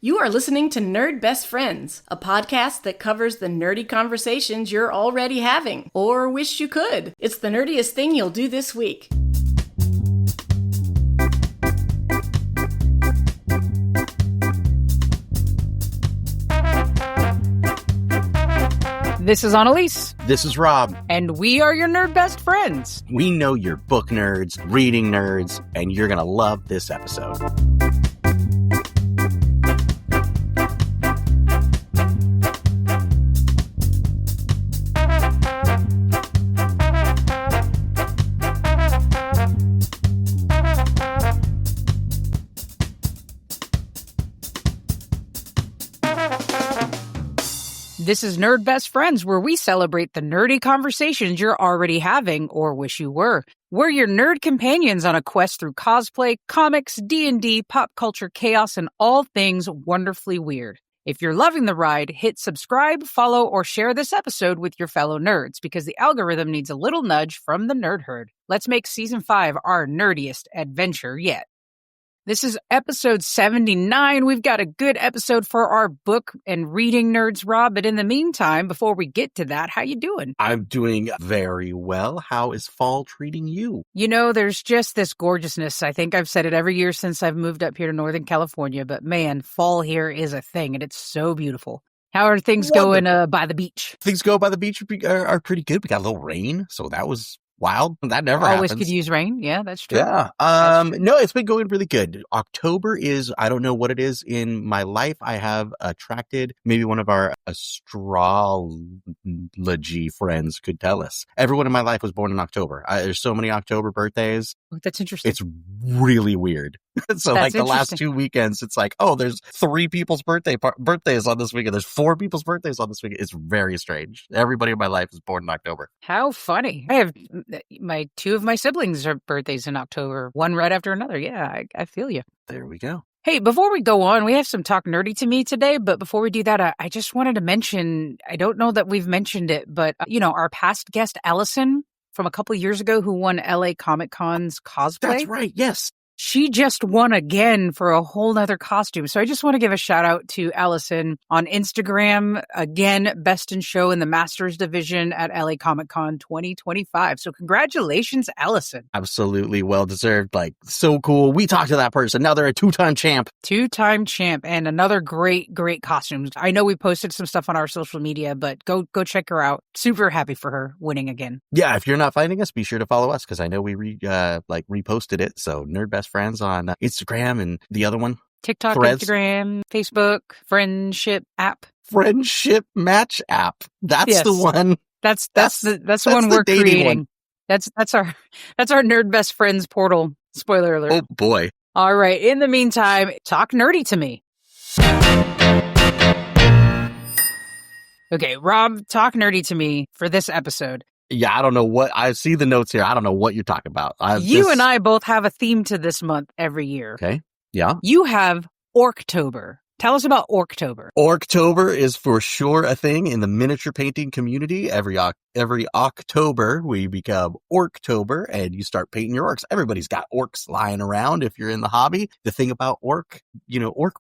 You are listening to Nerd Best Friends, a podcast that covers the nerdy conversations you're already having, or wish you could. It's the nerdiest thing you'll do this week. This is Analese. This is Rob. And we are your nerd best friends. We know you're book nerds, reading nerds, and you're going to love this episode. This is Nerd Best Friends, where we celebrate the nerdy conversations you're already having or wish you were. We're your nerd companions on a quest through cosplay, comics, D&D, pop culture chaos, and all things wonderfully weird. If you're loving the ride, hit subscribe, follow, or share this episode with your fellow nerds, because the algorithm needs a little nudge from the nerd herd. Let's make Season 5 our nerdiest adventure yet. This is episode 79. We've got a good episode for our book and reading nerds, Rob. But in the meantime, before we get to that, how you doing? I'm doing very well. How is fall treating you? You know, there's just this gorgeousness. I think I've said it every year since I've moved up here to Northern California. But man, fall here is a thing, and it's so beautiful. How are things going by the beach? Things go by the beach are pretty good. We got a little rain, so that was wild. That never always happens. Could use rain. Yeah, that's true. Yeah. That's true. No, it's been going really good. October is, I don't know what it is in my life. I have attracted, maybe one of our astrology friends could tell us. Everyone in my life was born in October. There's so many October birthdays. That's interesting. It's really weird. So That's like the last 2 weekends, it's like, oh, there's 3 people's birthdays on this weekend. There's 4 people's birthdays on this weekend. It's very strange. Everybody in my life is born in October. How funny. I have 2 of my siblings are birthdays in October, one right after another. Yeah, I feel you. There we go. Hey, before we go on, we have some Talk Nerdy to Me today, but before we do that, I just wanted to mention, I don't know that we've mentioned it, but, our past guest, Alison, from a couple years ago, who won LA Comic Con's cosplay. That's right, yes. She just won again for a whole nother costume. So I just want to give a shout out to Alison on Instagram. Again, Best in Show in the Masters Division at LA Comic Con 2025. So congratulations, Alison. Absolutely well deserved. Like, so cool. We talked to that person. Now they're a 2-time champ. 2-time champ and another great costumes. I know we posted some stuff on our social media, but go check her out. Super happy for her winning again. Yeah, if you're not finding us, be sure to follow us, because I know we reposted it. So Nerd Best Friends on Instagram, and the other one, TikTok, Threads. Instagram, Facebook, Friendship app. Friendship Match app. That's the one. That's the one we're creating. One. That's our Nerd Best Friends portal. Spoiler alert. Oh boy. All right. In the meantime, talk nerdy to me. Okay, Rob, talk nerdy to me for this episode. Yeah, I don't know what, I see the notes here. I don't know what you're talking about. You and I both have a theme to this month every year. Okay. Yeah. You have Orctober. Tell us about Orctober. Orctober is for sure a thing in the miniature painting community. Every October, we become Orctober, and you start painting your orcs. Everybody's got orcs lying around if you're in the hobby. The thing about orc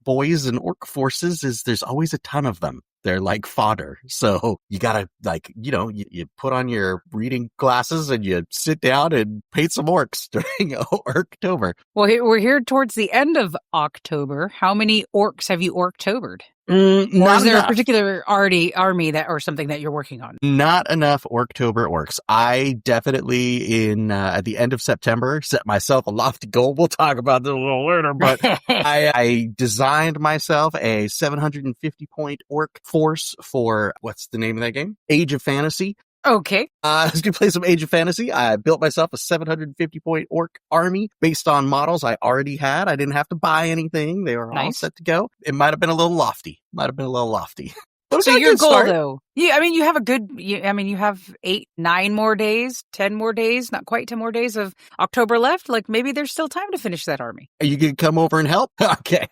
boys and orc forces is there's always a ton of them. They're like fodder. So you gotta you put on your reading glasses and you sit down and paint some orcs during Orctober. Well, we're here towards the end of October. How many orcs have you Orctobered? Or is there a particular army that or something that you're working on? Not enough Orctober orcs. I definitely at the end of September set myself a lofty goal. We'll talk about this a little later, but I designed myself a 750 point orc force for, what's the name of that game? Age of Fantasy. Okay. I was going to play some Age of Fantasy. I built myself a 750 point orc army based on models I already had. I didn't have to buy anything. They were all set to go. It might have been a little lofty. So your goal, though, you have 8, 9 more days, 10 more days, not quite 10 more days of October left. Like, maybe there's still time to finish that army. Are you going to come over and help? Okay.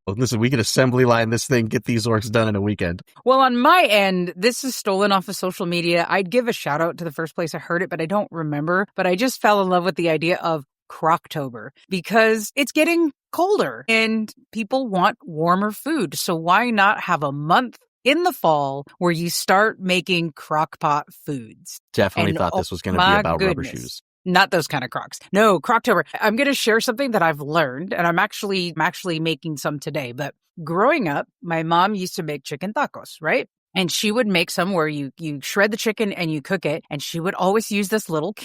Well, listen, we can assembly line this thing, get these orcs done in a weekend. Well, on my end, this is stolen off of social media. I'd give a shout out to the first place I heard it, but I don't remember. But I just fell in love with the idea of Crocktober because it's getting colder and people want warmer food. So why not have a month in the fall where you start making crockpot foods? Definitely And thought this was going to be about rubber shoes. Not those kind of Crocs. No, Crocktober. I'm going to share something that I've learned, and I'm actually making some today. But growing up, my mom used to make chicken tacos, right? And she would make some where you shred the chicken and you cook it. And she would always use this little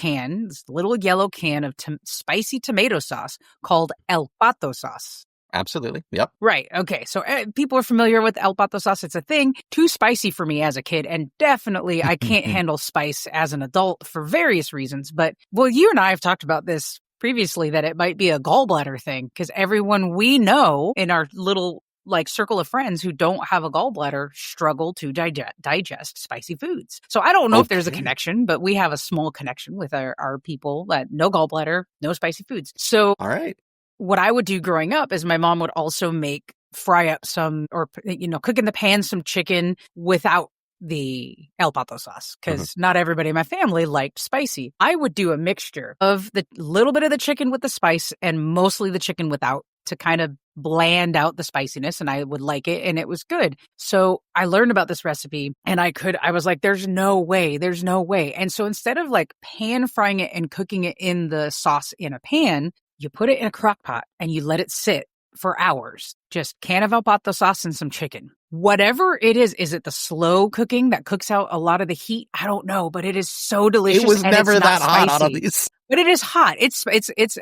yellow can of spicy tomato sauce called El Pato sauce. Absolutely. Yep. Right. Okay. So people are familiar with El Pato sauce. It's a thing. Too spicy for me as a kid. And definitely I can't handle spice as an adult for various reasons. But, well, you and I have talked about this previously, that it might be a gallbladder thing because everyone we know in our little circle of friends who don't have a gallbladder struggle to digest spicy foods. So I don't know if there's a connection, but we have a small connection with our people that no gallbladder, no spicy foods. So all right. What I would do growing up is my mom would also fry up some, or, cook in the pan some chicken without the El Pato sauce, because not everybody in my family liked spicy. I would do a mixture of the little bit of the chicken with the spice and mostly the chicken without, to kind of bland out the spiciness, and I would like it, and it was good. So I learned about this recipe, and I was like, there's no way. And so instead of pan frying it and cooking it in the sauce in a pan, you put it in a crock pot and you let it sit for hours. Just can of El Pato sauce and some chicken. Whatever it is it the slow cooking that cooks out a lot of the heat? I don't know, but it is so delicious. It was never that hot spicy. out of these. But it is hot. It's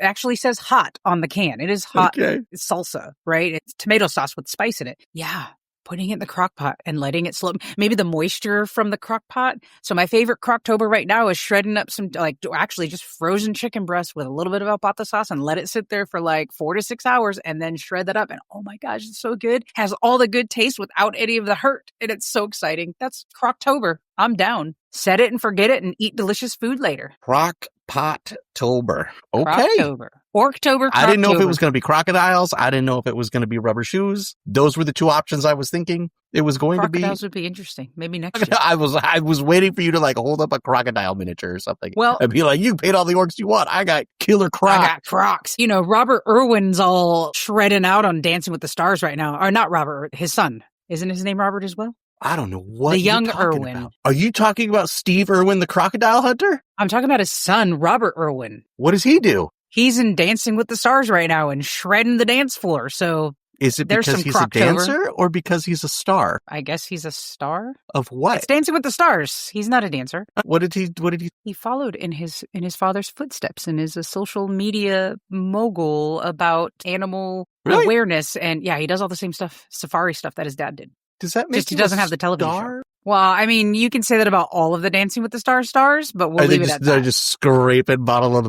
actually says hot on the can. It is hot. Okay. It's salsa, right? It's tomato sauce with spice in it. Yeah. Putting it in the crock pot and letting it slow. Maybe the moisture from the crock pot. So my favorite Crocktober right now is shredding up some, actually just frozen chicken breast with a little bit of El Pato sauce and let it sit there for 4 to 6 hours and then shred that up. And oh my gosh, it's so good. Has all the good taste without any of the hurt. And it's so exciting. That's Crocktober. I'm down. Set it and forget it and eat delicious food later. Crockpot-tober. Okay. Crocktober. Orctober. I didn't know if it was going to be crocodiles. I didn't know if it was going to be rubber shoes. Those were the two options I was thinking it was going to be. Crocodiles would be interesting. Maybe next year. I was waiting for you to hold up a crocodile miniature or something. Well, and be like, you paid all the orcs you want. I got killer Crocs. I got Crocs. Robert Irwin's all shredding out on Dancing with the Stars right now. Or not Robert, his son. Isn't his name Robert as well? I don't know what the you're young talking Irwin. about. Are you talking about Steve Irwin, the crocodile hunter? I'm talking about his son, Robert Irwin. What does he do? He's in Dancing with the Stars right now and shredding the dance floor. So is it because he's a dancer or because he's a star? I guess he's a star. Of what? It's Dancing with the Stars. He's not a dancer. What did he? He followed in his father's footsteps and is a social media mogul about animal awareness. And yeah, he does all the same stuff, safari stuff that his dad did. Does that make just he doesn't have the television star? show? Well, I mean, you can say that about all of the Dancing with the stars, but we'll leave it at that. They're just scraping bottom of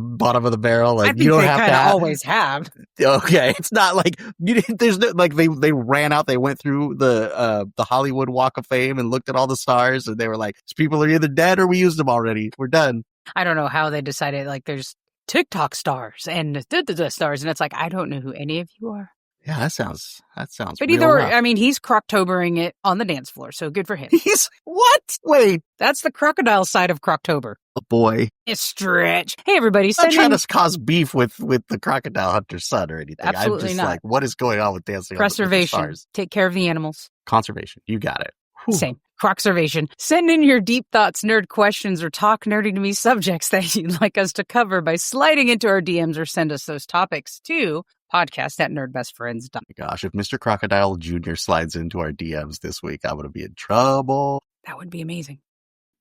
the barrel. I think you don't they have to always have. Okay, it's not like there's no they ran out. They went through the Hollywood Walk of Fame and looked at all the stars, and they were like, "These people are either dead or we used them already. We're done." I don't know how they decided. There's TikTok stars and stars, and it's I don't know who any of you are. Yeah, that sounds. But either, rough. I mean, he's Crocktobering it on the dance floor, so good for him. He's what? Wait, that's the crocodile side of Crocktober. Oh boy, it's stretch. Hey, everybody, I'm not trying to cause beef with the crocodile hunter's son or anything. Absolutely I'm just not. what is going on with Dancing Preservation. with the Stars? Take care of the animals. Conservation. You got it. Whew. Same. Crocservation. Send in your deep thoughts, nerd questions, or talk nerdy to me subjects that you'd like us to cover by sliding into our DMs or send us those topics to podcast@nerdbestfriends.com. Gosh, if Mr. Crocodile Jr. slides into our DMs this week, I'm going to be in trouble. That would be amazing.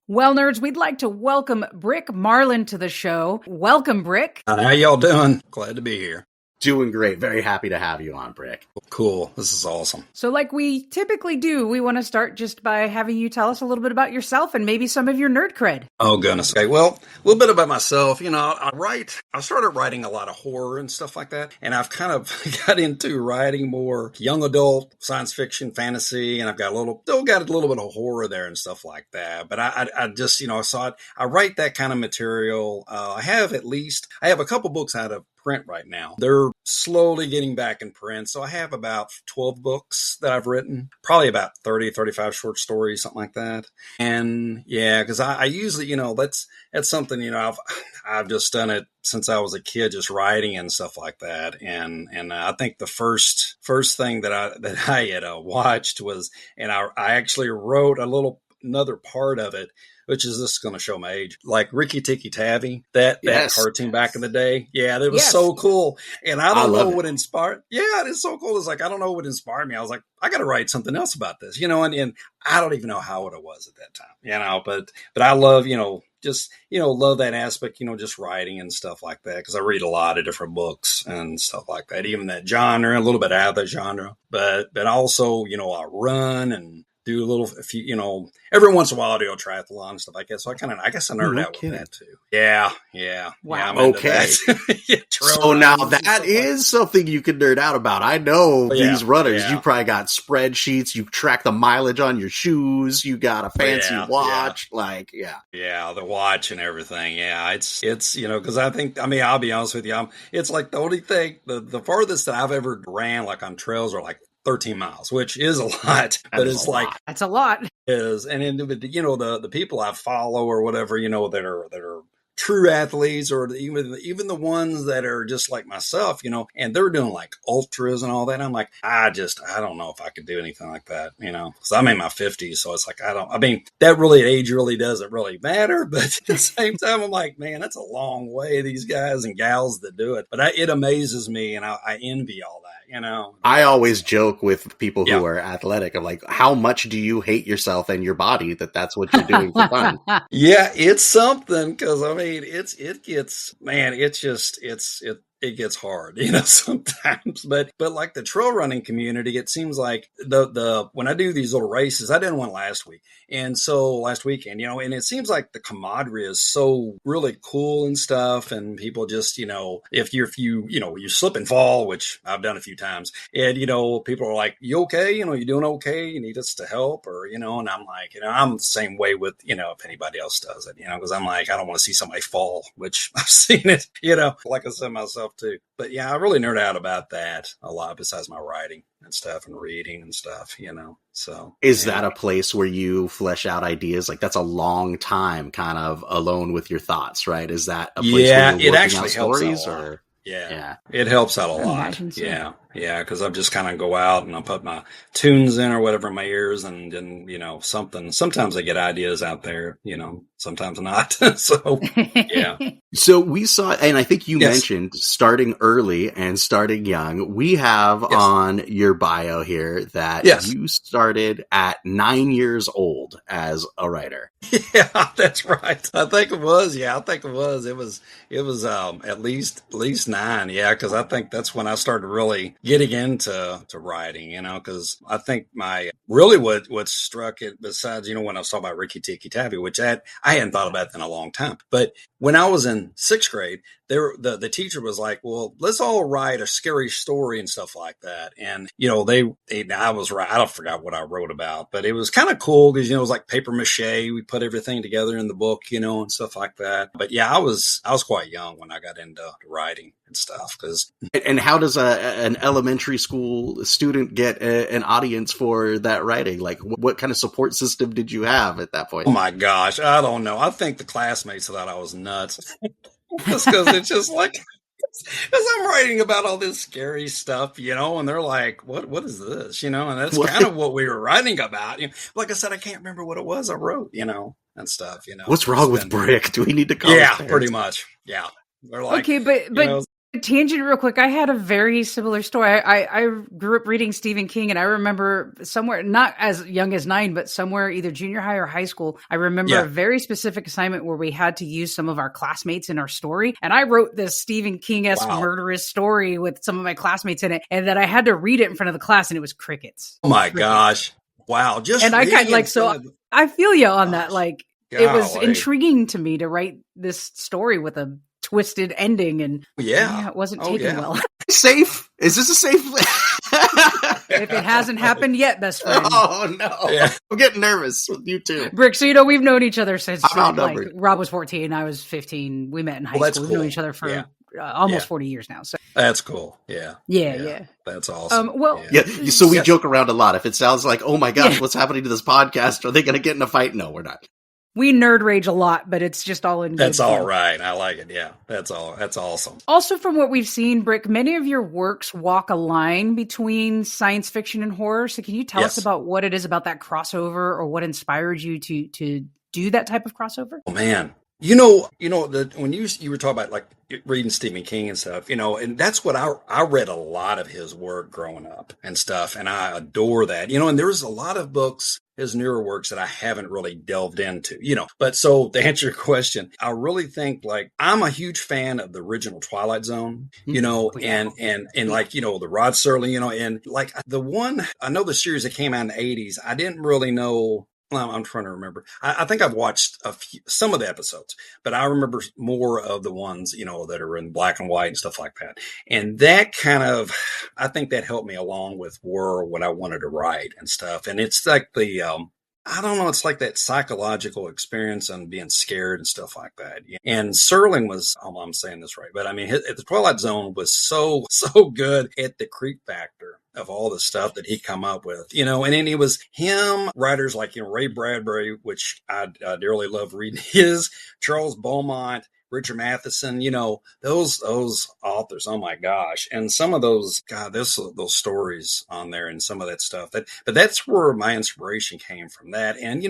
Well, nerds, we'd like to welcome Brick Marlin to the show. Welcome, Brick. How y'all doing? Glad to be here. Doing great. Very happy to have you on, Brick. Cool. This is awesome. So like we typically do, we want to start just by having you tell us a little bit about yourself and maybe some of your nerd cred. Oh, goodness. Okay, well, a little bit about myself. I started writing a lot of horror and stuff like that, and I've kind of got into writing more young adult science fiction, fantasy, and I've got a little bit of horror there and stuff like that. But I just, I saw it. I write that kind of material. I have a couple books out of print right now. They're slowly getting back in print. So I have about 12 books that I've written, probably about 30, 35 short stories, something like that. And yeah, because I usually, that's something, I've just done it since I was a kid, just writing and stuff like that. And I think the first thing that I had watched was, and I actually wrote another part of it, which is, this is going to show my age, like Ricky Tikki Tavi, that cartoon back in the day. Yeah, it was so cool. And I don't know what inspired. Yeah, it is so cool. It's like, I don't know what inspired me. I was like, I got to write something else about this, and I don't even know how old it was at that time, but I love, just, love that aspect, just writing and stuff like that. Cause I read a lot of different books and stuff like that, even that genre, a little bit out of the genre, but also, I run and do a few, every once in a while I do a triathlon and stuff like that. So I guess I nerd out with that too. Yeah. Wow. Yeah, okay. So now that is something you can nerd out about. I know these runners, you probably got spreadsheets, you track the mileage on your shoes, you got a fancy watch, Yeah, the watch and everything. Yeah, it's because I'll be honest with you, it's like the only thing, the farthest that I've ever ran like on trails are like 13 miles, which is a lot, but it's like, that's a lot. Is, and then, the people I follow or whatever, that are true athletes, or even the ones that are just like myself, and they're doing like ultras and all that. I'm like, I don't know if I could do anything like that, because I'm in my 50s. So it's like, that age really doesn't really matter. But at the same time, I'm like, man, that's a long way, these guys and gals that do it. But it amazes me, and I envy all that. I always joke with people who are athletic. I'm like, how much do you hate yourself and your body that's what you're doing for fun? Yeah, it's something, because it gets hard, sometimes, but like the trail running community, it seems like when I do these little races, I did one last week. And so last weekend, and it seems like the camaraderie is so really cool and stuff. And people just, if you slip and fall, which I've done a few times, and, people are like, you okay? You doing okay? You need us to help? Or, and I'm like, I'm the same way with, if anybody else does it, because I'm like, I don't want to see somebody fall, which I've seen it, like I said myself too. But yeah, I really nerd out about that a lot, besides my writing and stuff and reading and stuff, so. Is that a place where you flesh out ideas? Like, that's a long time kind of alone with your thoughts, right? Is that a place where you're working out stories, or? Yeah, it helps out a lot. So. Yeah, because I just kind of go out and I put my tunes in or whatever in my ears, and then, something. Sometimes I get ideas out there, sometimes not. So, yeah. So we saw, and I think you mentioned starting early and starting young. We have on your bio here that you started at 9 years old as a writer. Yeah, that's right. I think it was. Yeah, I think it was. It was at least 9. Yeah, because I think that's when I started really getting into writing, because I think what struck it, besides, when I was talking about Ricky Tikki Tavi, which I hadn't thought about that in a long time. But when I was in 6th grade, the teacher was like, well, let's all write a scary story and stuff like that. And, I was right. I forgot what I wrote about, but it was kind of cool because, it was like paper mache. We put everything together in the book, and stuff like that. But yeah, I was quite young when I got into writing and stuff. And how does an elementary school student get an audience for that writing? Like, what kind of support system did you have at that point? Oh my gosh, I don't know. I think the classmates thought I was nuts. Just because it's just like, because I'm writing about all this scary stuff, and they're like, what is this, and that's kind of what we were writing about. Like I said, I can't remember what it was I wrote, and stuff, What's wrong with Brick? Do we need to call it pretty much. Yeah. They're like, okay, but tangent real quick. I had a very similar story. I grew up reading Stephen King, and I remember somewhere, not as young as 9, but somewhere either junior high or high school, I remember a very specific assignment where we had to use some of our classmates in our story. And I wrote this Stephen King-esque murderous story with some of my classmates in it, and that I had to read it in front of the class, and it was crickets. Oh my gosh. Wow. I feel you on that. Like, it was intriguing to me to write this story with a twisted ending, and it wasn't taken well. Safe? Is this a safe? If it hasn't happened yet, best friend. Oh no! Yeah. I'm getting nervous with you too, Brick. So we've known each other since Rob was 14, I was 15. We met in high school. We've known each other for almost 40 years now. So that's cool. Yeah. Yeah. That's awesome. So we joke around a lot. If it sounds like, oh my gosh, what's happening to this podcast? Are they going to get in a fight? No, we're not. We nerd rage a lot, but it's just all in good That's all fun. right. I like it. Yeah, that's awesome. Also, from what we've seen, Brick, many of your works walk a line between science fiction and horror. So can you tell us about what it is about that crossover, or what inspired you to do that type of crossover? Oh, man. When you were talking about like reading Stephen King and stuff, and that's what I read a lot of his work growing up and stuff. And I adore that, and there's a lot of books, his newer works, that I haven't really delved into, but so to answer your question, I really think like I'm a huge fan of the original Twilight Zone, and like, the Rod Serling, and like the one, I know the series that came out in the 80s, I didn't really know. I'm trying to remember. I think I've watched some of the episodes, but I remember more of the ones, that are in black and white and stuff like that. And that I think that helped me along with what I wanted to write and stuff. And it's like I don't know, it's like that psychological experience and being scared and stuff like that. And Serling was, I'm saying this right, but I mean, the Twilight Zone was so good at the creep factor of all the stuff that he come up with, and then it was him, writers like, Ray Bradbury, which I dearly love reading his, Charles Beaumont, Richard Matheson, those authors, oh my gosh. And some of those, those stories on there and some of that stuff, but that's where my inspiration came from, that. And,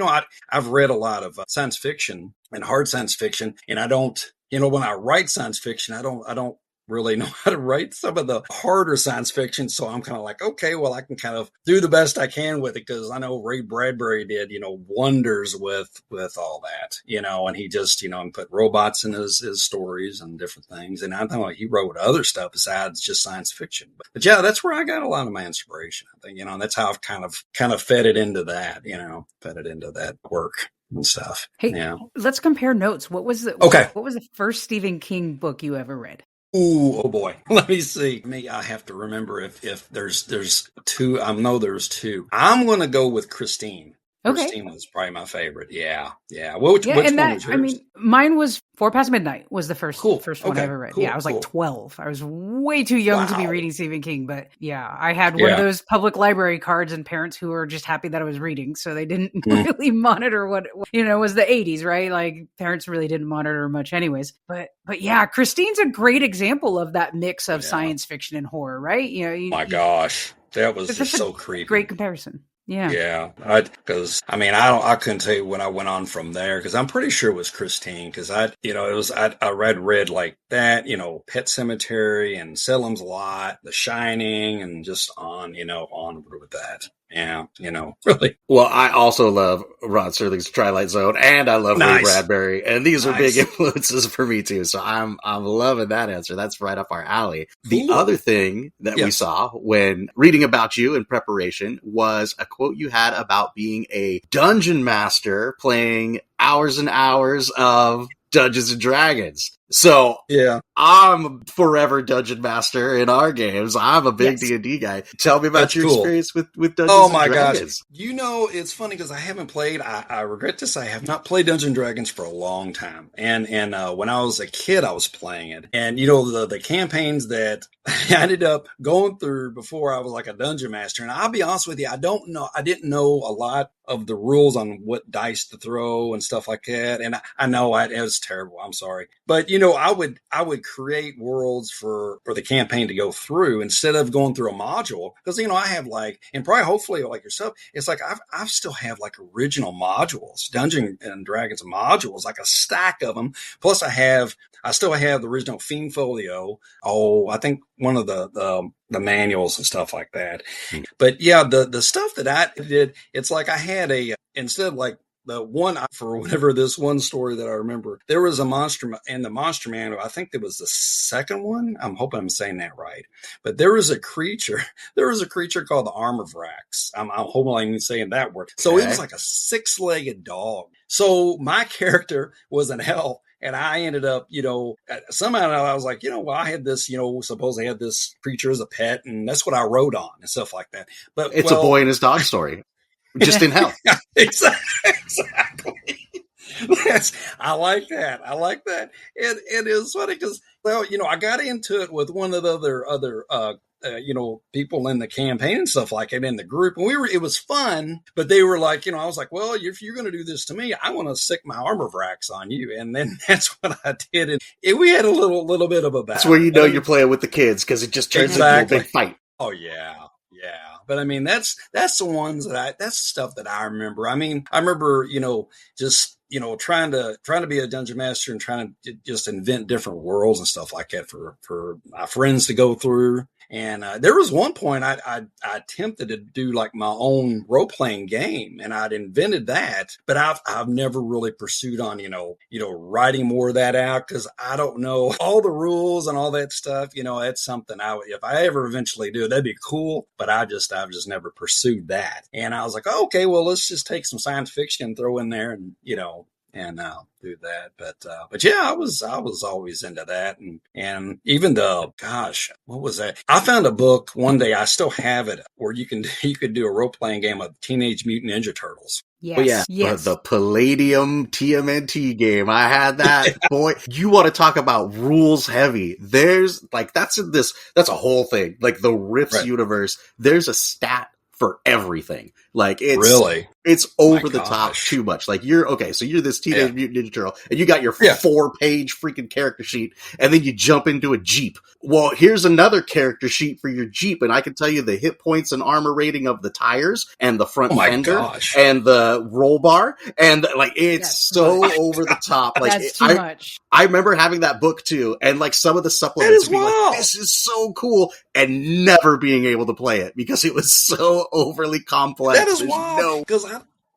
I've read a lot of science fiction and hard science fiction, and I don't, when I write science fiction, I don't really know how to write some of the harder science fiction. So I'm kind of like, okay, well, I can kind of do the best I can with it, because I know Ray Bradbury did, wonders with all that, and he just, and put robots in his stories and different things. And I thought he wrote other stuff besides just science fiction. But yeah, that's where I got a lot of my inspiration, I think, and that's how I've kind of fed it into that, fed it into that work and stuff. Hey, let's compare notes. What was the first Stephen King book you ever read? Ooh, oh boy. Let me see. I have to remember if there's two. I know there's two. I'm going to go with Christine. Okay. Christine was probably my favorite. Yeah. Which one was yours? I mean, mine was 4 Past Midnight was the first one I ever read. Cool, I was like 12. I was way too young to be reading Stephen King, but I had one of those public library cards, and parents who were just happy that I was reading, so they didn't really monitor what it was the 80s, right? Like parents really didn't monitor much anyways. But yeah, Christine's a great example of that mix of science fiction and horror, right? My gosh, that was just so creepy. Great comparison. Yeah. I couldn't tell you when I went on from there, because I'm pretty sure it was Christine, because I read like that, Pet Cemetery and Salem's Lot, The Shining, and just onward with that. Yeah, really. Well, I also love Rod Serling's Twilight Zone, and I love Ray Bradbury, and these are big influences for me too. So I'm loving that answer. That's right up our alley. The other thing that we saw when reading about you in preparation was a quote you had about being a dungeon master, playing hours and hours of Dungeons and Dragons. So I'm forever dungeon master in our games. I'm a big D&D guy. Tell me about your experience with Dungeons and Dragons. Oh my gosh. It's funny because I haven't played, I regret to say, I have not played Dungeons and Dragons for a long time. And when I was a kid, I was playing it. And the campaigns that I ended up going through before I was like a dungeon master. And I'll be honest with you, I didn't know a lot of the rules on what dice to throw and stuff like that. And I know it was terrible. I'm sorry. But, I would create worlds for the campaign to go through instead of going through a module. Because, I have and probably hopefully like yourself, it's like I still have like original modules, Dungeons and Dragons modules, like a stack of them. Plus I still have the original Fiend Folio. I think one of the manuals and stuff like that. But yeah, the stuff that I did, it's like I had instead of like the one, for whatever this one story that I remember, there was a monster in the monster manual. I think it was the second one. I'm hoping I'm saying that right. But there was a creature called the Armor Vrax. I'm hoping I'm saying that word. So it was like a 6-legged dog. So my character was an elf. And I ended up, somehow I was like, I had this, suppose I had this creature as a pet, and that's what I wrote on and stuff like that. But it's a boy and his dog story, just in hell. Exactly. I like that. And it was funny because, Well, I got into it with one of the other people in the campaign and stuff like it in the group. And it was fun, but they were like, I was like, well, if you're going to do this to me, I want to sick my armor racks on you. And then that's what I did. And we had a little bit of a battle. That's where you're playing with the kids, because it just turns into a big fight. Oh, yeah. Yeah. But I mean, that's the ones that's the stuff that I remember. I mean, I remember, just, trying to be a dungeon master and trying to just invent different worlds and stuff like that for my friends to go through. And there was one point I attempted to do like my own role playing game, and I'd invented that, but I've never really pursued on writing more of that out, because I don't know all the rules and all that stuff. That's something if I ever eventually do, that'd be cool. But I've just never pursued that. And I was like, okay, well, let's just take some science fiction and throw in there, and do that. But yeah, I was always into that. And even though, gosh, what was that? I found a book one day, I still have it, where you could do a role playing game of Teenage Mutant Ninja Turtles. Yes. Oh, yeah. Yes. The Palladium TMNT game. I had that. Boy, you want to talk about rules heavy. There's that's a whole thing. Like the Rifts universe, there's a stat for everything. It's over the top too much. Like so you're this Teenage Mutant Ninja Turtle, and you got your 4-page freaking character sheet, and then you jump into a Jeep. Well, here's another character sheet for your Jeep, and I can tell you the hit points and armor rating of the tires, and the front fender, and the roll bar, and it's so over the top. That's too much. I remember having that book too, and some of the supplements being this is so cool, and never being able to play it because it was so overly complex. That is wild.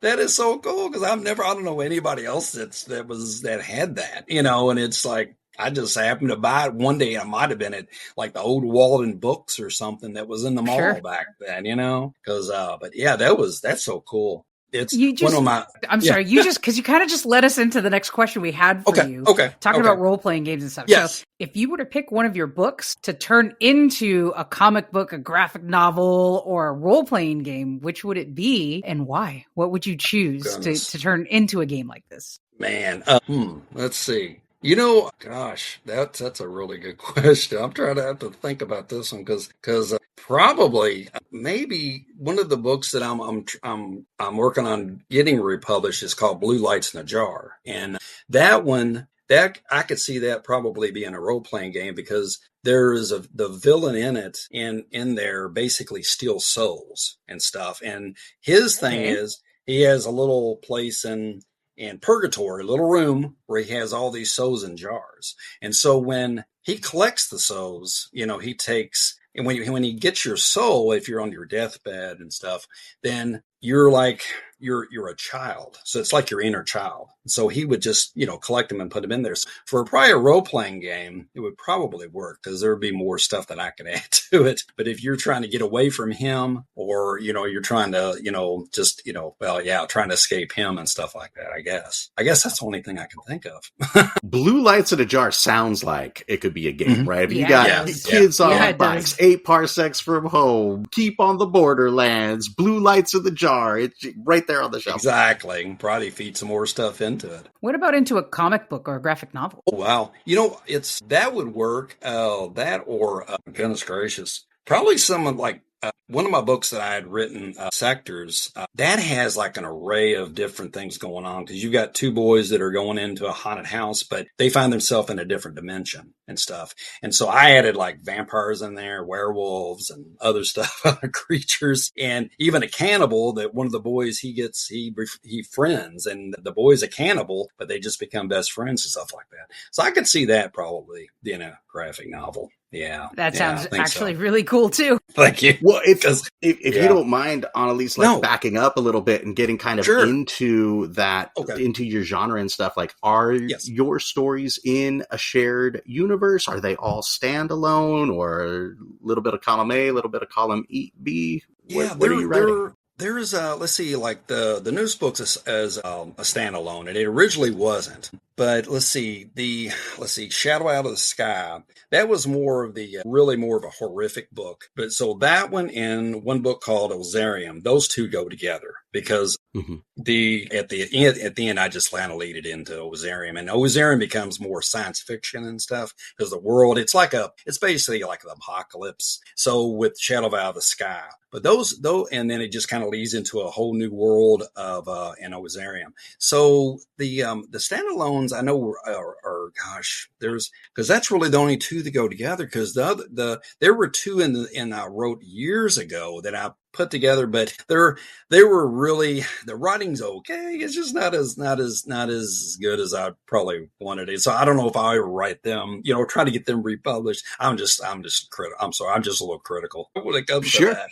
That is so cool, because I don't know anybody else that had that, and it's like, I just happened to buy it one day. I might have been at the old Walden Books or something that was in the mall back then, because, but yeah, that's so cool. It's one of my. I'm sorry, because you kind of just led us into the next question we had for you. Okay. Talking about role playing games and stuff. Yes. So if you were to pick one of your books to turn into a comic book, a graphic novel, or a role playing game, which would it be and why? What would you choose to turn into a game like this? Man, let's see. Gosh, that's a really good question. I'm trying to have to think about this one because probably maybe one of the books that I'm working on getting republished is called Blue Lights in a Jar, and that one I could see that probably being a role playing game, because there is the villain in it in there basically steals souls and stuff, and his thing is he has a little place in purgatory, a little room where he has all these souls in jars. And so when he collects the souls, he takes, and when he gets your soul, if you're on your deathbed and stuff, then you're you're a child. So it's like your inner child. So he would just, collect them and put them in there. So for probably a role-playing game, it would probably work, because there would be more stuff that I could add to it. But if you're trying to get away from him, or, you're trying to, trying to escape him and stuff like that, I guess that's the only thing I can think of. Blue Lights in a Jar sounds like it could be a game, right? If you got kids on bikes, 8 parsecs from home, keep on the borderlands, Blue Lights in the Jar. It's right there on the shelf. Exactly. Probably feed some more stuff into it. What about into a comic book or a graphic novel? Oh, wow. That would work. That or, goodness gracious, probably someone like one of my books that I had written, Sectors, that has an array of different things going on, because you've got 2 boys that are going into a haunted house, but they find themselves in a different dimension and stuff. And so I added vampires in there, werewolves and other stuff, other creatures, and even a cannibal that one of the boys he friends, and the boy's a cannibal, but they just become best friends and stuff like that. So I could see that probably being a graphic novel. Yeah. That sounds actually really cool too. Thank you. Well, if you don't mind, Analese, backing up a little bit and getting kind of into that, into your genre and stuff, are your stories in a shared universe? Are they all standalone, or a little bit of column A, a little bit of column B? What are you writing? There is let's see, the newest books is a standalone, and it originally wasn't. But let's see, Shadow Out of the Sky. That was more of the really more of a horrific book. But so that one and one book called Ozarium, those two go together because at the end I just kind of lead it into Ozarium, and Ozarium becomes more science fiction and stuff because the world it's basically like the apocalypse. So with Shadow Out of the Sky. But and then it just kind of leads into a whole new world of an Ozarium. So the standalones I know are gosh, because that's really the only two that go together. Because there were two in I wrote years ago that I put together, but they were really, the writing's okay. It's just not as good as I probably wanted it. So I don't know if I'll ever write them. Try to get them republished. I'm just critical. I'm sorry. I'm just a little critical when it comes to that.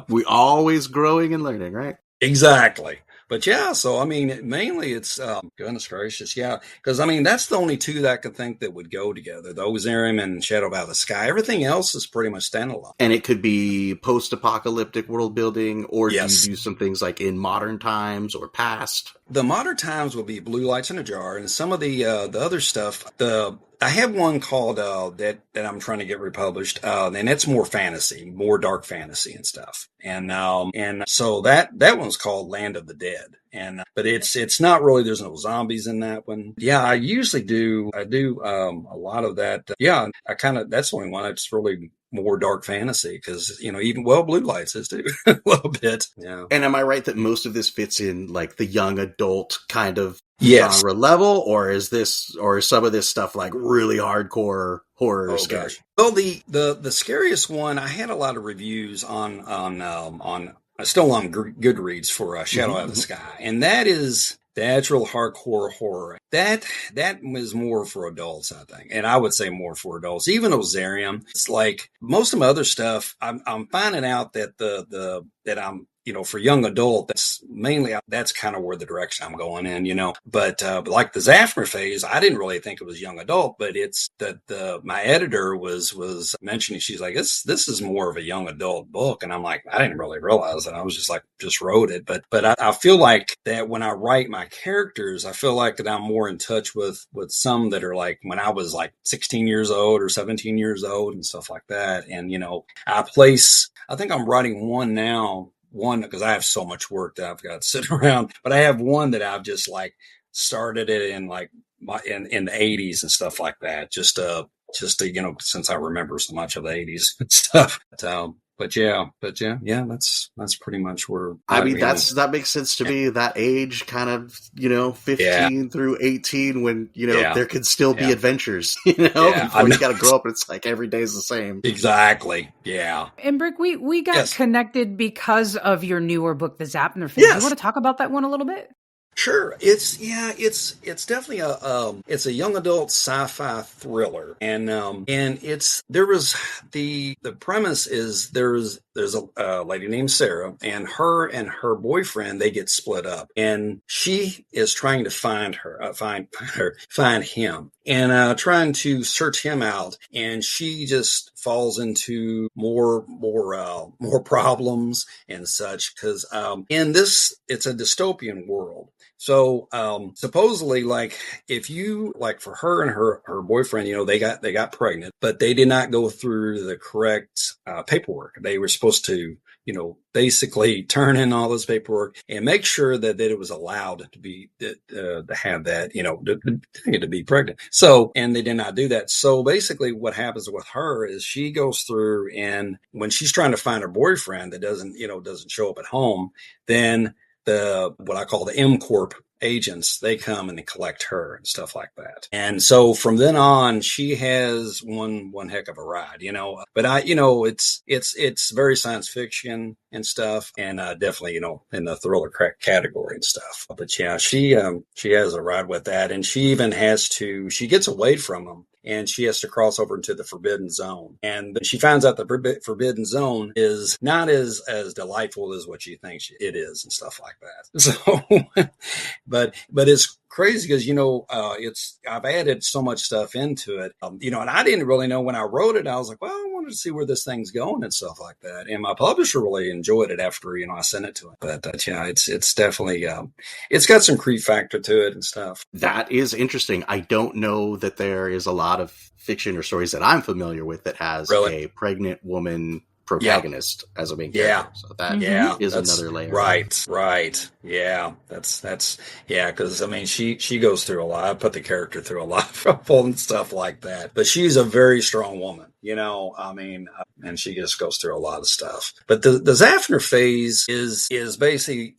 We always growing and learning, right? Exactly. But yeah, so I mean, mainly it's goodness gracious, yeah, because I mean that's the only two that I could think that would go together: the Ozarium and Shadow Out of the Sky. Everything else is pretty much standalone. And it could be post-apocalyptic world building, or do you do some things like in modern times or past? The modern times will be Blue Lights in a Jar, and some of the other stuff. I have one called that I'm trying to get republished, and it's more fantasy, more dark fantasy and stuff. And so that one's called Land of the Dead. But it's not really, there's no zombies in that one. Yeah, I do a lot of that. Yeah, that's the only one that's really more dark fantasy because, even Blue Lights is too a little bit. Yeah. And am I right that most of this fits in like the young adult kind of genre level, or is some of this stuff like really hardcore horror or scary? Gosh. Well, the scariest one, I had a lot of reviews on still on Goodreads for Shadow Out of the Sky, and that's real hardcore horror. That was more for adults, I think, and I would say more for adults. Even Ozarium, it's like most of my other stuff. I'm finding out that that I'm, for young adult, that's kind of where the direction I'm going in, but like the Zephnarr Phase, I didn't really think it was young adult, but it's that my editor was mentioning, she's like, this is more of a young adult book. And I'm like, I didn't really realize that. I was just wrote it. But I feel like that when I write my characters, I feel like that I'm more in touch with some that are like when I was like 16 years old or 17 years old and stuff like that. And, I think I'm writing one now, because I have so much work that I've got to sit around, but I have one that I've just like started it in like in the 80s and stuff like that. Just to, since I remember so much of the 80s and stuff. But yeah, that's pretty much where. I mean, that makes sense to me. That age, kind of, 15 through 18, when there could still be adventures, before you got to grow up. It's like every day's the same. Exactly. Yeah. And Brick, we got connected because of your newer book, The Zephnarr Phase. Yes. You want to talk about that one a little bit? Sure. It's definitely it's a young adult sci-fi thriller. And the premise is there's a lady named Sarah, and her boyfriend, they get split up, and she is trying to find him and trying to search him out. And she just falls into more problems and such. Cause, it's a dystopian world. So, supposedly, like, if you, like, for her and her boyfriend, they got pregnant, but they did not go through the correct, paperwork. They were supposed to, basically turn in all this paperwork and make sure that it was allowed to be, to have that, to be pregnant. So, and they did not do that. So basically what happens with her is she goes through, and when she's trying to find her boyfriend that doesn't show up at home, then what I call the M Corp agents, they come and they collect her and stuff like that. And so from then on, she has one heck of a ride, but it's very science fiction and stuff, and definitely, in the thriller category and stuff. But yeah, she has a ride with that, and she even she gets away from them, and she has to cross over into the Forbidden Zone. And she finds out the Forbidden Zone is not as delightful as what she thinks it is and stuff like that. So, but it's crazy because, I've added so much stuff into it, and I didn't really know when I wrote it. I was like, well, I wanted to see where this thing's going and stuff like that. And my publisher really enjoyed it after, I sent it to him. But yeah, it's definitely, it's got some creep factor to it and stuff. That is interesting. I don't know that there is a lot of fiction or stories that I'm familiar with that has a pregnant woman protagonist as a main character. So that is another layer. Right. Yeah. That's because she goes through a lot. I put the character through a lot of trouble and stuff like that. But she's a very strong woman, and she just goes through a lot of stuff. But the Zephnarr Phase is basically,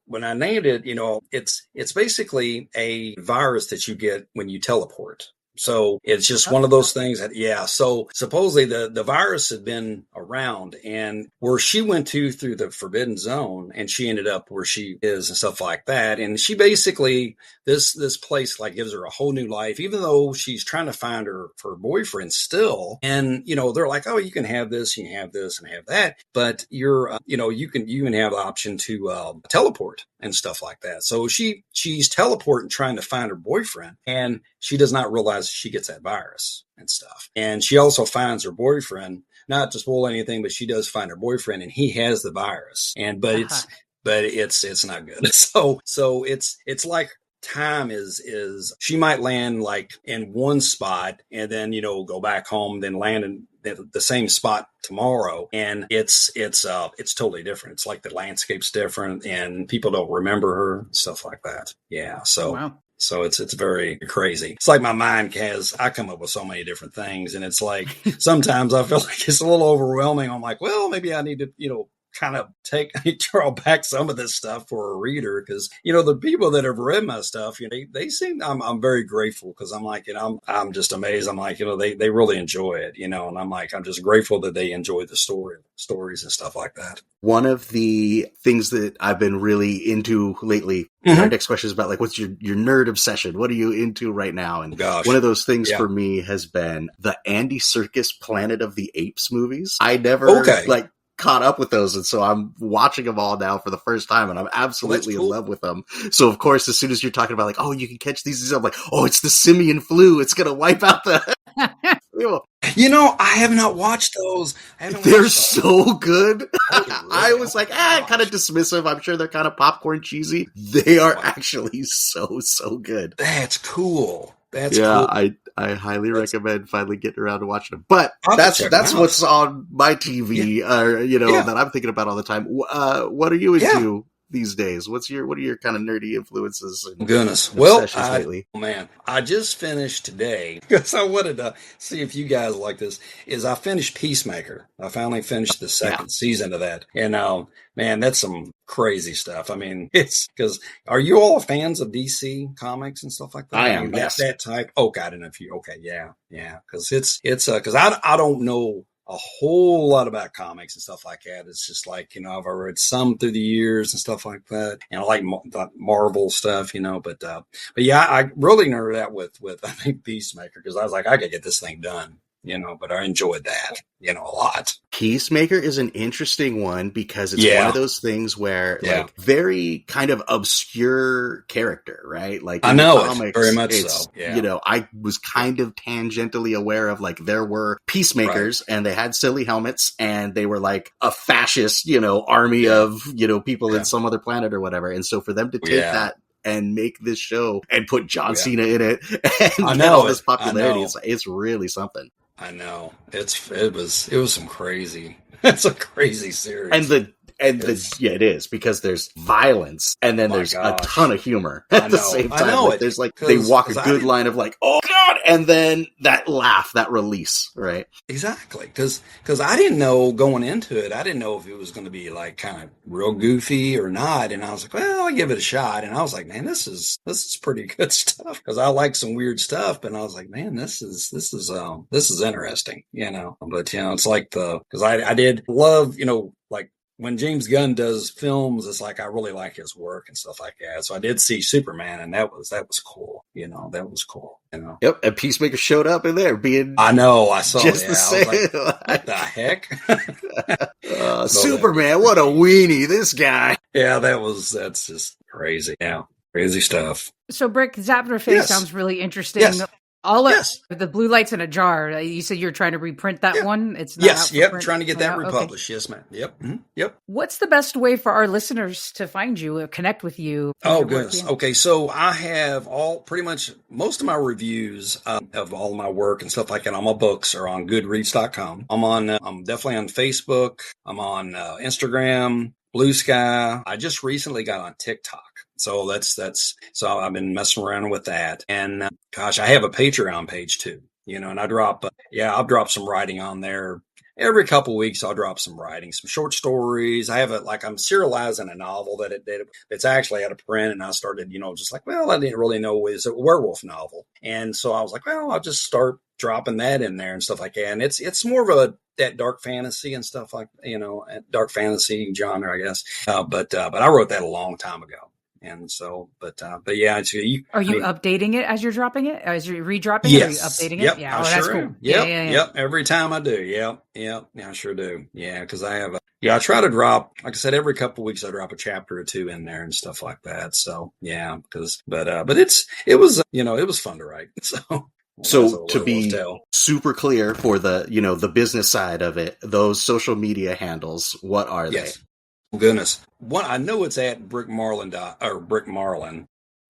when I named it, it's basically a virus that you get when you teleport. So it's just one of those things that, so supposedly the virus had been around, and where she went through the forbidden zone, and she ended up where she is and stuff like that. And she basically, this place like gives her a whole new life, even though she's trying to find her boyfriend still. And, they're like, oh, you can have this, you can have this and have that. But you're, you can have the option to teleport and stuff like that. So she's teleporting, trying to find her boyfriend, and she does not realize she gets that virus and stuff. And she also finds her boyfriend, not to spoil anything, but she does find her boyfriend, and he has the virus. But it's not good. So it's like time is she might land like in one spot and then, go back home, then land in the same spot tomorrow, and it's totally different. It's like the landscape's different and people don't remember her, stuff like that. Yeah. So wow. So it's very crazy. It's like my mind I come up with so many different things, and it's like sometimes I feel like it's a little overwhelming. I'm like, well, maybe I need to, kind of draw back some of this stuff for a reader, because the people that have read my stuff, they seem, I'm very grateful, because I'm like, I'm just amazed. I'm like, they really enjoy it, and I'm like, I'm just grateful that they enjoy the stories and stuff like that. One of the things that I've been really into lately, our next question is about like, what's your nerd obsession? What are you into right now? And one of those things for me has been the Andy Serkis Planet of the Apes movies. I never caught up with those, and so I'm watching them all now for the first time, and I'm absolutely in love with them. So of course, as soon as you're talking about like, oh, you can catch these, I'm like, oh, it's the simian flu, it's gonna wipe out the I have not watched those. They're so good. Oh, really? I was like, kind of dismissive. I'm sure they're kind of popcorn cheesy. They are actually so good. That's cool. That's cool. I highly recommend finally getting around to watching them. But that's what's on my TV, that I'm thinking about all the time. What are you into these days? What are your kind of nerdy influences? And goodness. Well, I just finished today, because I wanted to see if you guys like this, is I finished Peacemaker. I finally finished the second season of that. And man, that's some crazy stuff. I mean, it's because, are you all fans of DC comics and stuff like that? I am. Yes. That type. Okay. I don't know if you, okay. Yeah. Cause cause I don't know a whole lot about comics and stuff like that. It's just like, I've read some through the years and stuff like that. And I like Marvel stuff, but yeah, I really nerded out with I think Peacemaker, because I was like, I could get this thing done. But I enjoyed that, a lot. Peacemaker is an interesting one, because it's one of those things where like very kind of obscure character, right? Like I know comics, it very much so. Yeah. I was kind of tangentially aware of like there were peacemakers and they had silly helmets and they were like a fascist, army of, people in some other planet or whatever. And so for them to take that and make this show and put John Cena in it and get all this popularity, it's really something. I know it was some crazy. It's a crazy series, it is, because there's violence and then there's a ton of humor at the same time. I know like, there's like they walk a good line of like, oh god, and then that laugh, that release, right? Exactly, because I didn't know going into it. I didn't know if it was going to be like kind of real goofy or not, and I was like, well, I'll give it a shot. And I was like, man, this is pretty good stuff, because I like some weird stuff, and I was like, man, this is interesting, But it's like because I did love like. When James Gunn does films, it's like I really like his work and stuff like that. So I did see Superman, and that was cool. That was cool. Yep, and Peacemaker showed up in there being. I know, I saw. Just the same. I was like, what the heck? Superman, what a weenie, this guy. Yeah, that's just crazy. Yeah, crazy stuff. So, Brick, Zephnarr Phase sounds really interesting. Yes. All Yes. the Blue Lights in a Jar. You said you're trying to reprint that one. It's not Yes. out for Yep. print Trying to get right that now? republished. Yes, ma'am. Yep. Yep. What's the best way for our listeners to find you, connect with you? Oh, goodness. Okay. So I have pretty much most of my reviews of all my work and stuff like that on my books are on goodreads.com. I'm definitely on Facebook. I'm on Instagram, Blue Sky. I just recently got on TikTok. So so I've been messing around with that. And gosh, I have a Patreon page too, and I'll drop some writing on there. Every couple of weeks, I'll drop some writing, some short stories. I'm serializing a novel that's actually out of print. And I started, just like, well, I didn't really know it was a werewolf novel. And so I was like, well, I'll just start dropping that in there and stuff like that. And it's more of that dark fantasy and stuff like, dark fantasy genre, I guess. But I wrote that a long time ago. And so, but yeah, are you updating it as you're dropping it? As you're redropping yes. it? Are you updating it? Yeah, that's cool. Yep, yep. Every time I do. Yep. Yeah, I sure do. Yeah, because I try to drop, like I said, every couple of weeks I drop a chapter or two in there and stuff like that. So yeah, but it was fun to write. So to be super clear for the business side of it, those social media handles, what are they? Goodness. One, I know it's at Brick Marlin Brick Marlin.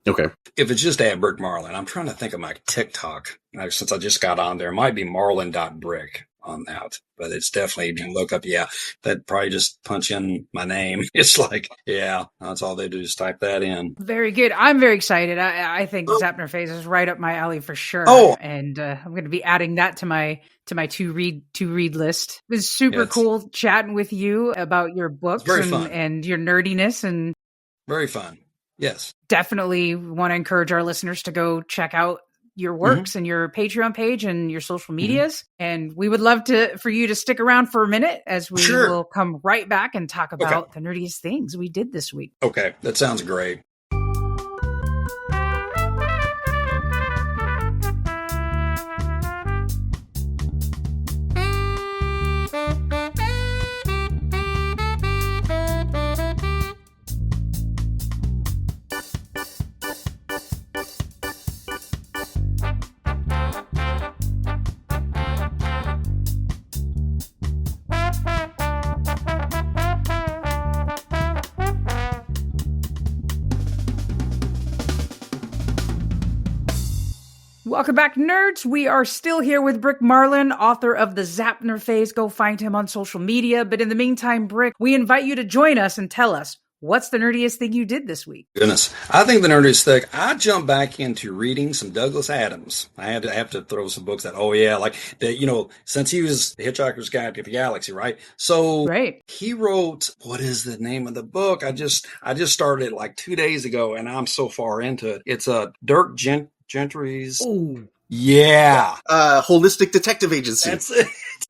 Okay. If it's just at Brick Marlin, I'm trying to think of my TikTok. Since I just got on there, it might be marlin.brick on that, but it's definitely, you can look up. Yeah. That probably just punch in my name. It's like, yeah, that's all they do is type that in. Very good. I'm very excited. I think Zephnarr Phase is right up my alley for sure. And I'm going to be adding that to my to read list. It was super cool chatting with you about your books and your nerdiness, and very fun. Yes. Definitely want to encourage our listeners to go check out your works and your Patreon page and your social medias. And we would love for you to stick around for a minute as we will come right back and talk about the nerdiest things we did this week. Okay. That sounds great. Welcome back, nerds. We are still here with Brick Marlin, author of the Zephnarr Phase. Go find him on social media. But in the meantime, Brick, we invite you to join us and tell us, what's the nerdiest thing you did this week? Goodness. I think the nerdiest thing, I jumped back into reading some Douglas Adams. I have to throw some books that, like that, since he was The Hitchhiker's Guide to the Galaxy, right? So he wrote, what is the name of the book? I just started it like 2 days ago and I'm so far into it. It's Dirk Gentry's. Oh, yeah. Holistic Detective Agency. That's it.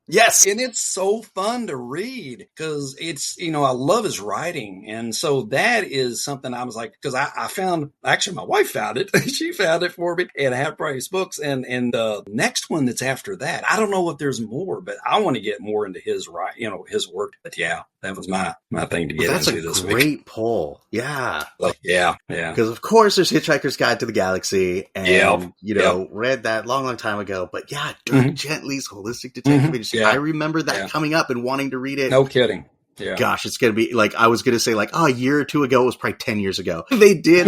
Yes. And it's so fun to read because it's, I love his writing. And so that is something I was like, because I found, actually my wife found it. She found it for me at Half Price Books. And the next one that's after that, I don't know if there's more, but I want to get more into his his work. But yeah, that was my thing to get into this week. That's a great pull. Yeah. Yeah. Because of course there's Hitchhiker's Guide to the Galaxy and, read that long time ago. But yeah, Dirk Gently's Holistic Detective Agency. Yeah. I remember that coming up and wanting to read it. No kidding. Yeah. Gosh, it's going to be I was going to say a year or two ago. It was probably 10 years ago. They did,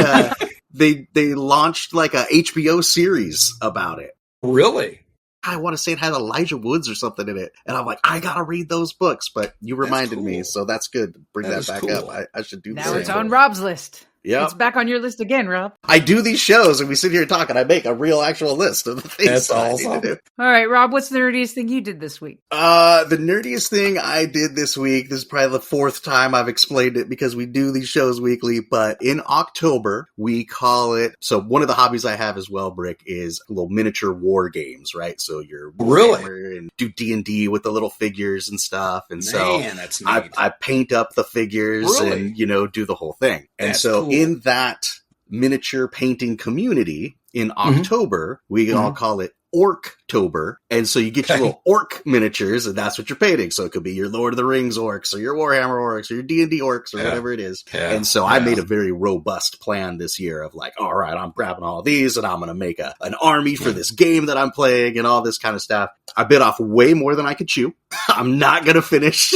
they launched a HBO series about it. Really? I want to say it had Elijah Woods or something in it. And I'm like, I got to read those books, but you reminded me. So that's good. Bring that back up. I should do that. Now it's on Rob's list. Yeah, it's back on your list again, Rob. I do these shows and we sit here talking. I make a real actual list of the things That's awesome. I need to do. All right, Rob, what's the nerdiest thing you did this week? The nerdiest thing I did this week, this is probably the fourth time I've explained it because we do these shows weekly, but in October, we call it, so one of the hobbies I have as well, Brick, is little miniature war games, right? So you're and do D&D with the little figures and stuff. And that's neat. I paint up the figures and, do the whole thing. And that's so cool. In that miniature painting community in October, we all call it Orctober. And so you get your little orc miniatures, and that's what you're painting. So it could be your Lord of the Rings orcs, or your Warhammer orcs, or your D&D orcs, or whatever it is. Yeah. And so I made a very robust plan this year of like, all right, I'm grabbing all of these, and I'm going to make an army for this game that I'm playing, and all this kind of stuff. I bit off way more than I could chew. I'm not going to finish.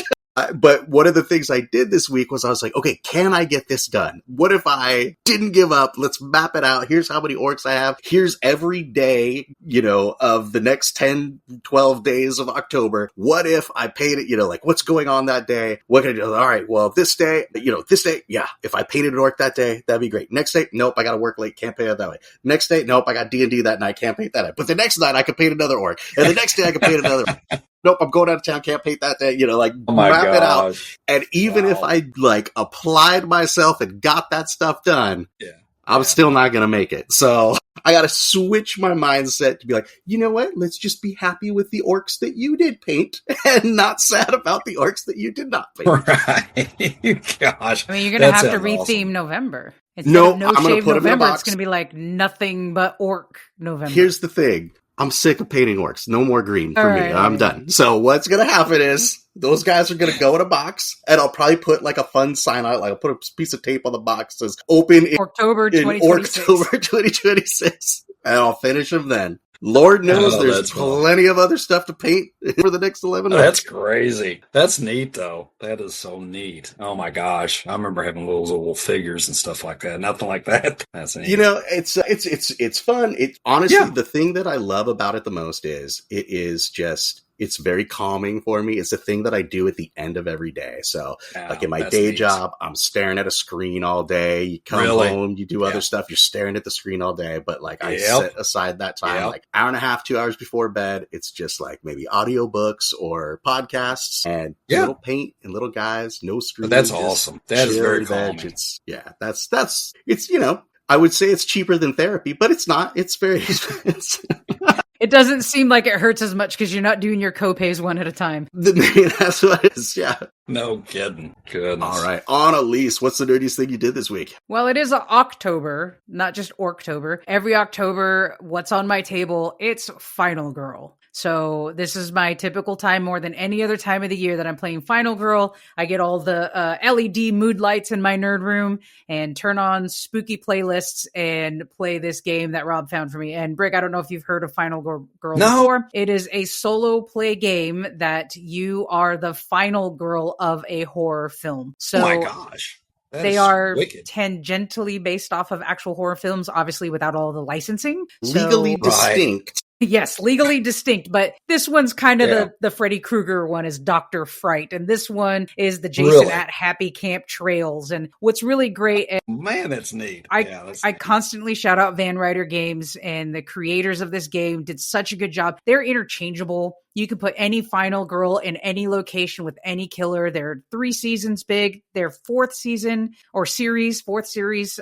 But one of the things I did this week was I was like, okay, can I get this done? What if I didn't give up? Let's map it out. Here's how many orcs I have. Here's every day, of the next 10, 12 days of October. What if I painted, like what's going on that day? What can I do? All right, well, this day, yeah, if I painted an orc that day, that'd be great. Next day, nope, I got to work late. Can't paint it that way. Next day, nope, I got D&D that night. Can't paint that night. But the next night I could paint another orc. And the next day I could paint another orc. Nope, I'm going out of town, can't paint that day, map it out. And even if I, applied myself and got that stuff done, I'm still not going to make it. So I got to switch my mindset to be like, you know what? Let's just be happy with the orcs that you did paint and not sad about the orcs that you did not paint. Right. Gosh. I mean, you're going to have to retheme November. Instead no, of No I'm going Shave to put them in a November, box. it's going to be like nothing but orc November. Here's the thing. I'm sick of painting orcs. No more green for me. I'm done. So what's going to happen is those guys are going to go in a box, and I'll probably put a fun sign out, I'll put a piece of tape on the box that says open in October 2026. October 2026, and I'll finish them then. Lord knows there's plenty of other stuff to paint for the next 11 months. That's crazy. That's neat, though. That is so neat. Oh, my gosh. I remember having those little figures and stuff like that. Nothing like that. That's neat. It's fun. Honestly, the thing that I love about it the most is it's very calming for me. It's a thing that I do at the end of every day. So in my day job, I'm staring at a screen all day. You come home, you do other stuff. You're staring at the screen all day. But I set aside that time, hour and a half, 2 hours before bed. It's just maybe audiobooks or podcasts and little paint and little guys, no screen. But that's awesome. That is very calming. I would say it's cheaper than therapy, but it's not. It's very expensive. It doesn't seem like it hurts as much because you're not doing your co-pays one at a time. That's what it is, yeah. No kidding. Goodness. All right. Analese, what's the nerdiest thing you did this week? Well, it is October, not just Orctober. Every October, what's on my table? It's Final Girl. So this is my typical time more than any other time of the year that I'm playing Final Girl. I get all the LED mood lights in my nerd room and turn on spooky playlists and play this game that Rob found for me. And Brick, I don't know if you've heard of Final Girl before. It is a solo play game that you are the final girl of a horror film. So, oh my gosh. They are tangentially based off of actual horror films, obviously without all the licensing. Legally distinct. Yes, legally distinct, but this one's kind of the Freddy Krueger one is Dr. Fright, and this one is the Jason at Happy Camp Trails. And what's really great, man, that's neat. I constantly shout out Van Ryder Games, and the creators of this game did such a good job. They're interchangeable. You can put any final girl in any location with any killer. They're 3 seasons big. Their fourth series,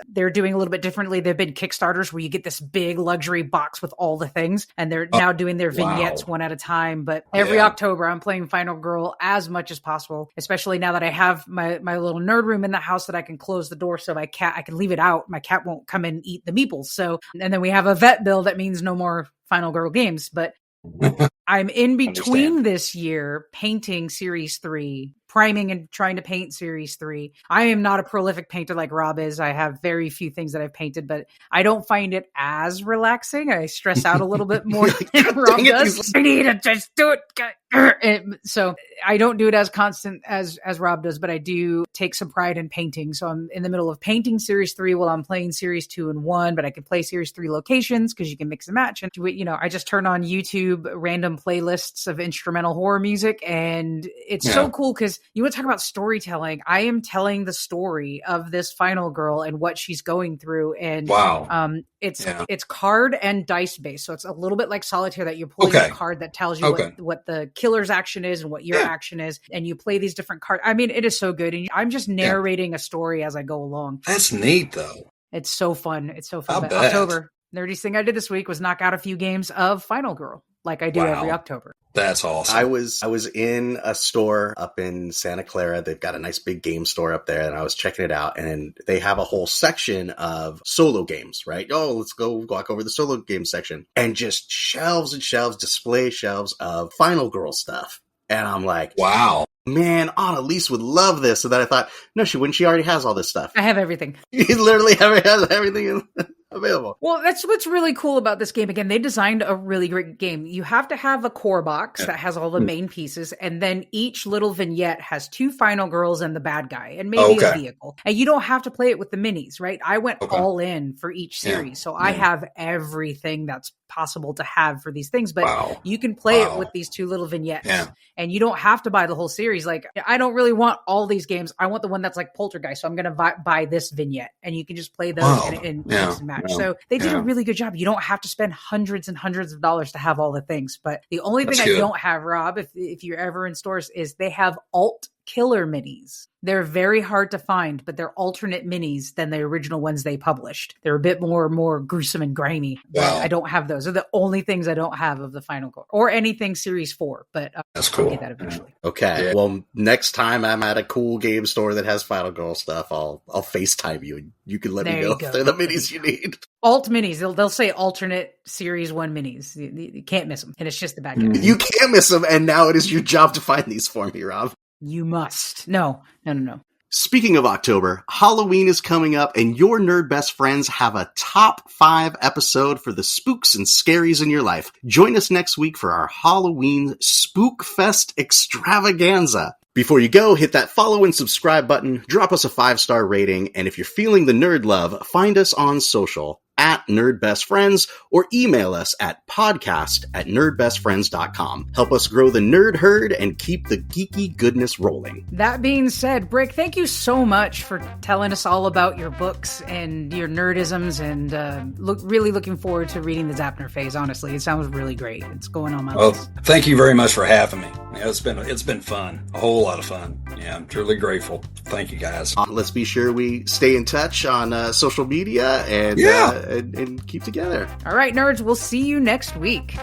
they're doing a little bit differently. They've been Kickstarters where you get this big luxury box with all the things, and they're now doing their vignettes one at a time. But every October, I'm playing Final Girl as much as possible, especially now that I have my little nerd room in the house that I can close the door so I can leave it out. My cat won't come in and eat the meeples. So, and then we have a vet bill that means no more Final Girl games, but I'm in between this year painting Series 3, priming and trying to paint Series 3. I am not a prolific painter like Rob is. I have very few things that I've painted, but I don't find it as relaxing. I stress out a little bit more than Rob does. I need to just do it. So I don't do it as constant as Rob does, but I do take some pride in painting. So I'm in the middle of painting Series 3 while I'm playing Series 2 and 1, but I can play Series 3 locations because you can mix and match. And, I just turn on YouTube random playlists of instrumental horror music, and it's so cool because you want to talk about storytelling. I am telling the story of this final girl and what she's going through. And it's card and dice based. So it's a little bit like solitaire that you're pulling a card that tells you what the killer's action is and what your action is. And you play these different cards. I mean, it is so good. And I'm just narrating a story as I go along. That's neat though. It's so fun. It's so fun. But October, nerdiest thing I did this week was knock out a few games of Final Girl like I do every October. That's awesome. I was in a store up in Santa Clara. They've got a nice big game store up there, and I was checking it out, and they have a whole section of solo games, right? Oh, let's go walk over the solo game section. And just shelves and shelves, display shelves of Final Girl stuff. And I'm like, wow. Man, Analese would love this. So then I thought, no, she wouldn't. She already has all this stuff. I have everything. You literally has everything available. Well, that's what's really cool about this game. Again, they designed a really great game. You have to have a core box that has all the main pieces, and then each little vignette has 2 final girls and the bad guy, and maybe a vehicle. And you don't have to play it with the minis, right? I went all in for each series, so I have everything that's possible to have for these things, but you can play it with these 2 little vignettes, and you don't have to buy the whole series. Like, I don't really want all these games. I want the one that's like Poltergeist, so I'm going to buy this vignette, and you can just play those and mix and match. So they did a really good job. You don't have to spend hundreds and hundreds of dollars to have all the things. But the only thing I don't have, Rob, if you're ever in stores, is they have alt killer minis. They're very hard to find, but they're alternate minis than the original ones they published. They're a bit more gruesome and grimy. I don't have those. They're the only things I don't have of the Final Girl or anything Series 4. But that's cool. I'll get that eventually. Okay. Yeah. Well, next time I'm at a cool game store that has Final Girl stuff, I'll FaceTime you, and you can let me know if they're the minis you need. Alt minis. They'll say alternate Series 1 minis. You can't miss them. And it's just the bad guys. You can't miss them, and now it is your job to find these for me, Rob. You must. No. Speaking of October, Halloween is coming up, and your nerd best friends have a top 5 episode for the spooks and scaries in your life. Join us next week for our Halloween Spook Fest extravaganza. Before you go, hit that follow and subscribe button, drop us a 5-star rating, and if you're feeling the nerd love, find us on social at nerdbestfriends or email us at podcast@nerdbestfriends.com. Help us grow the nerd herd and keep the geeky goodness rolling. That being said, Brick, thank you so much for telling us all about your books and your nerdisms, and really looking forward to reading the Zephnarr Phase. Honestly, it sounds really great. It's going on my list. Thank you very much for having me. Yeah, it's been fun, a whole lot of fun. Yeah, I'm truly grateful. Thank you, guys. Let's be sure we stay in touch on social media and keep together. All right, nerds, we'll see you next week.